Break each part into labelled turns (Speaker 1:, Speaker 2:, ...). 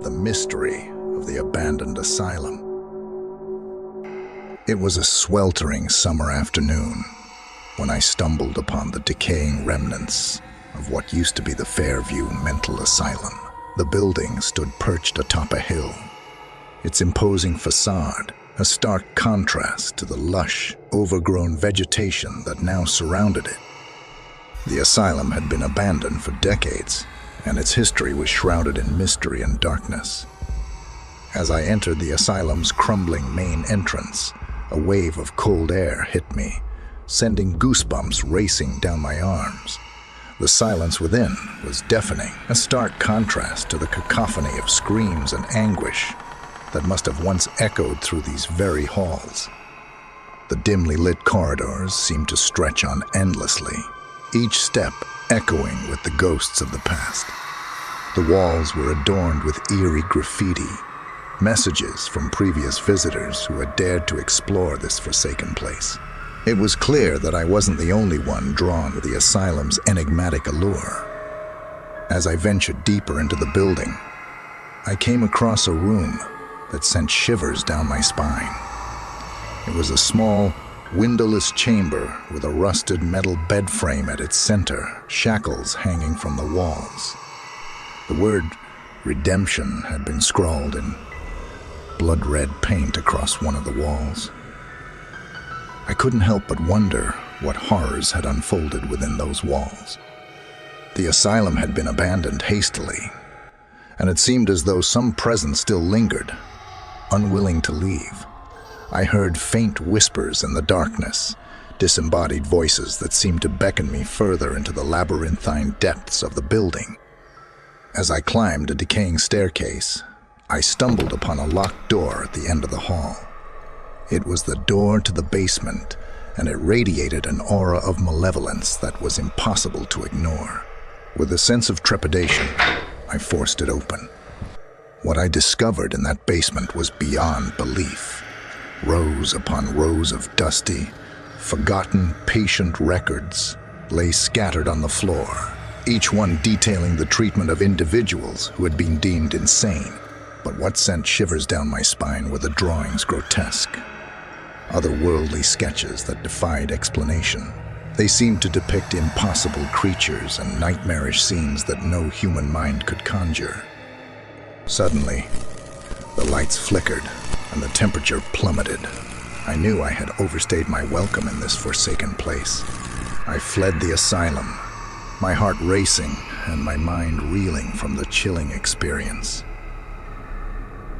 Speaker 1: the mystery of the abandoned asylum. It was a sweltering summer afternoon when I stumbled upon the decaying remnants of what used to be the Fairview Mental Asylum. The building stood perched atop a hill, its imposing facade a stark contrast to the lush, overgrown vegetation that now surrounded it. The asylum had been abandoned for decades, and its history was shrouded in mystery and darkness. As I entered the asylum's crumbling main entrance, a wave of cold air hit me, sending goosebumps racing down my arms. The silence within was deafening, a stark contrast to the cacophony of screams and anguish that must have once echoed through these very halls. The dimly lit corridors seemed to stretch on endlessly, each step echoing with the ghosts of the past. The walls were adorned with eerie graffiti, messages from previous visitors who had dared to explore this forsaken place. It was clear that I wasn't the only one drawn to the asylum's enigmatic allure. As I ventured deeper into the building, I came across a room that sent shivers down my spine. It was a small, windowless chamber with a rusted metal bed frame at its center, shackles hanging from the walls. The word redemption had been scrawled in blood-red paint across one of the walls. I couldn't help but wonder what horrors had unfolded within those walls. The asylum had been abandoned hastily, and it seemed as though some presence still lingered, unwilling to leave. I heard faint whispers in the darkness, disembodied voices that seemed to beckon me further into the labyrinthine depths of the building. As I climbed a decaying staircase, I stumbled upon a locked door at the end of the hall. It was the door to the basement, and it radiated an aura of malevolence that was impossible to ignore. With a sense of trepidation, I forced it open. What I discovered in that basement was beyond belief. Rows upon rows of dusty, forgotten patient records lay scattered on the floor, each one detailing the treatment of individuals who had been deemed insane. But what sent shivers down my spine were the drawings grotesque, otherworldly sketches that defied explanation. They seemed to depict impossible creatures and nightmarish scenes that no human mind could conjure. Suddenly, the lights flickered and the temperature plummeted. I knew I had overstayed my welcome in this forsaken place. I fled the asylum, my heart racing and my mind reeling from the chilling experience.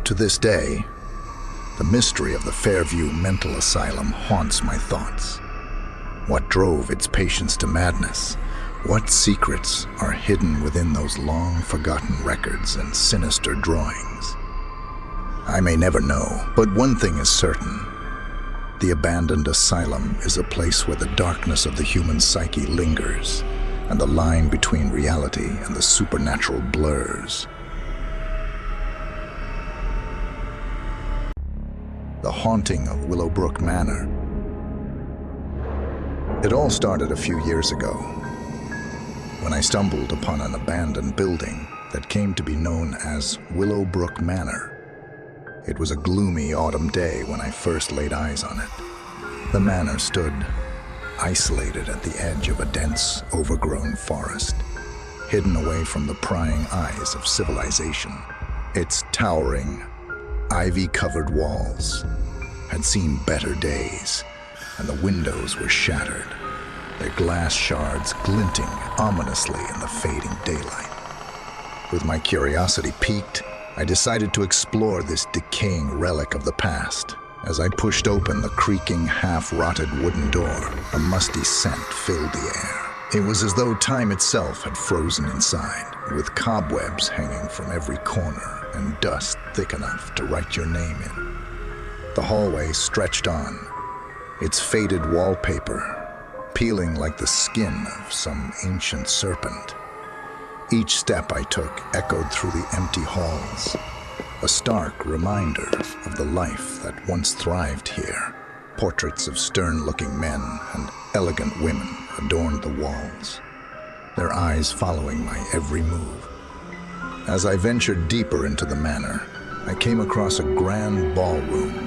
Speaker 1: To this day, the mystery of the Fairview Mental Asylum haunts my thoughts. What drove its patients to madness? What secrets are hidden within those long-forgotten records and sinister drawings? I may never know, but one thing is certain. The abandoned asylum is a place where the darkness of the human psyche lingers, and the line between reality and the supernatural blurs. The haunting of Willowbrook Manor. It all started a few years ago, when I stumbled upon an abandoned building that came to be known as Willowbrook Manor. It was a gloomy autumn day when I first laid eyes on it. The manor stood isolated at the edge of a dense, overgrown forest, hidden away from the prying eyes of civilization. Its towering, ivy-covered walls had seen better days, and the windows were shattered, their glass shards glinting ominously in the fading daylight. With my curiosity piqued, I decided to explore this decaying relic of the past. As I pushed open the creaking, half-rotted wooden door, a musty scent filled the air. It was as though time itself had frozen inside, with cobwebs hanging from every corner and dust thick enough to write your name in. The hallway stretched on, its faded wallpaper peeling like the skin of some ancient serpent. Each step I took echoed through the empty halls, a stark reminder of the life that once thrived here. Portraits of stern-looking men and elegant women adorned the walls, their eyes following my every move. As I ventured deeper into the manor, I came across a grand ballroom.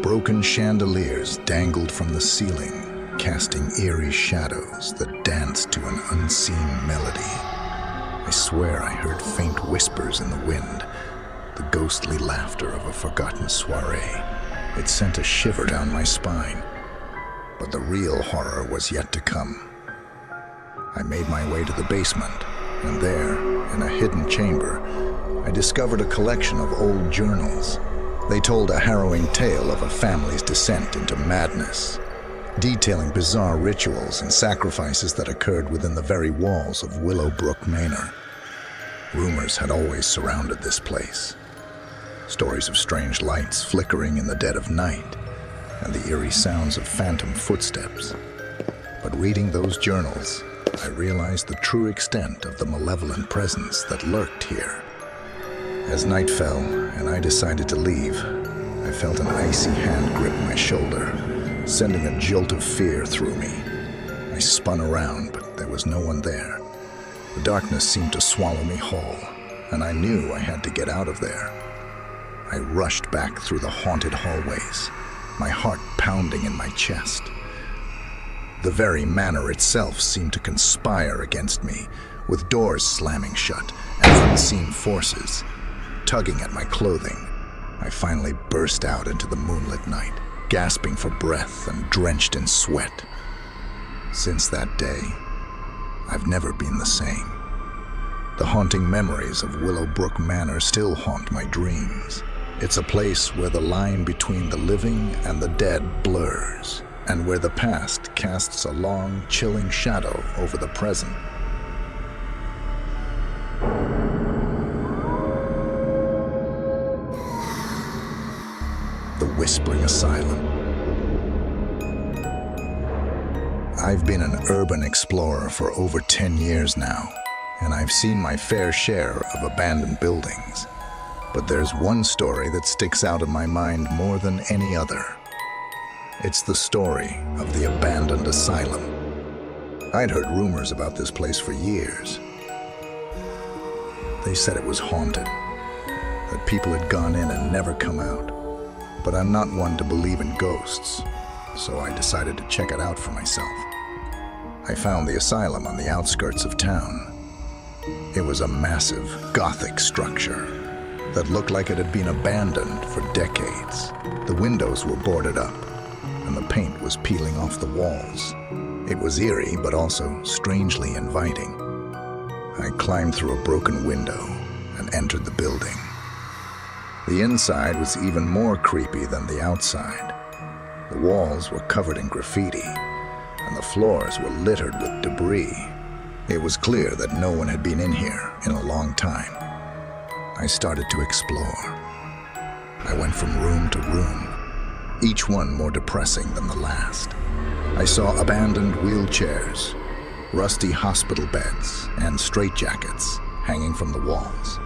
Speaker 1: Broken chandeliers dangled from the ceiling, casting eerie shadows that danced to an unseen melody. I swear I heard faint whispers in the wind, the ghostly laughter of a forgotten soiree. It sent a shiver down my spine, but the real horror was yet to come. I made my way to the basement, and there, in a hidden chamber, I discovered a collection of old journals. They told a harrowing tale of a family's descent into madness, detailing bizarre rituals and sacrifices that occurred within the very walls of Willowbrook Manor. Rumors had always surrounded this place. Stories of strange lights flickering in the dead of night, and the eerie sounds of phantom footsteps. But reading those journals, I realized the true extent of the malevolent presence that lurked here. As night fell and I decided to leave, I felt an icy hand grip my shoulder, sending a jolt of fear through me. I spun around, but there was no one there. The darkness seemed to swallow me whole, and I knew I had to get out of there. I rushed back through the haunted hallways, my heart pounding in my chest. The very manor itself seemed to conspire against me, with doors slamming shut and unseen forces tugging at my clothing. I finally burst out into the moonlit night, gasping for breath and drenched in sweat. Since that day, I've never been the same. The haunting memories of Willowbrook Manor still haunt my dreams. It's a place where the line between the living and the dead blurs, and where the past casts a long, chilling shadow over the present. The Whispering Asylum. I've been an urban explorer for over 10 years now, and I've seen my fair share of abandoned buildings. But there's one story that sticks out in my mind more than any other. It's the story of the abandoned asylum. I'd heard rumors about this place for years. They said it was haunted, that people had gone in and never come out. But I'm not one to believe in ghosts, so I decided to check it out for myself. I found the asylum on the outskirts of town. It was a massive, Gothic structure that looked like it had been abandoned for decades. The windows were boarded up, and the paint was peeling off the walls. It was eerie, but also strangely inviting. I climbed through a broken window and entered the building. The inside was even more creepy than the outside. The walls were covered in graffiti, and the floors were littered with debris. It was clear that no one had been in here in a long time. I started to explore. I went from room to room, each one more depressing than the last. I saw abandoned wheelchairs, rusty hospital beds, and straitjackets hanging from the walls.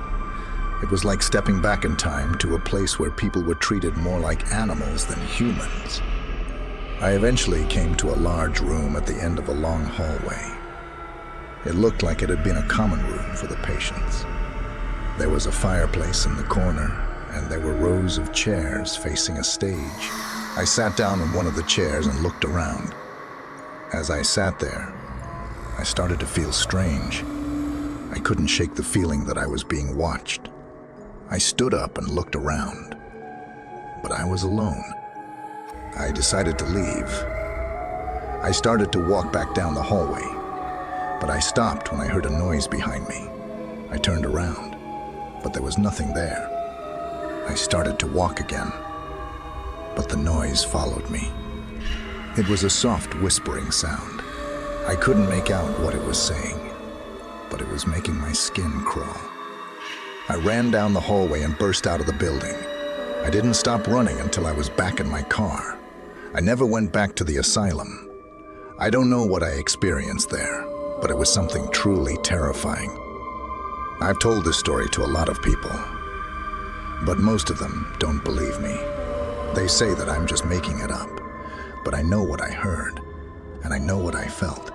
Speaker 1: It was like stepping back in time to a place where people were treated more like animals than humans. I eventually came to a large room at the end of a long hallway. It looked like it had been a common room for the patients. There was a fireplace in the corner, and there were rows of chairs facing a stage. I sat down in one of the chairs and looked around. As I sat there, I started to feel strange. I couldn't shake the feeling that I was being watched. I stood up and looked around, but I was alone. I decided to leave. I started to walk back down the hallway, but I stopped when I heard a noise behind me. I turned around, but there was nothing there. I started to walk again, but the noise followed me. It was a soft whispering sound. I couldn't make out what it was saying, but it was making my skin crawl. I ran down the hallway and burst out of the building. I didn't stop running until I was back in my car. I never went back to the asylum. I don't know what I experienced there, but it was something truly terrifying. I've told this story to a lot of people, but most of them don't believe me. They say that I'm just making it up, but I know what I heard, and I know what I felt.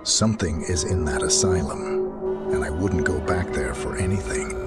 Speaker 1: Something is in that asylum, and I wouldn't go back there for anything.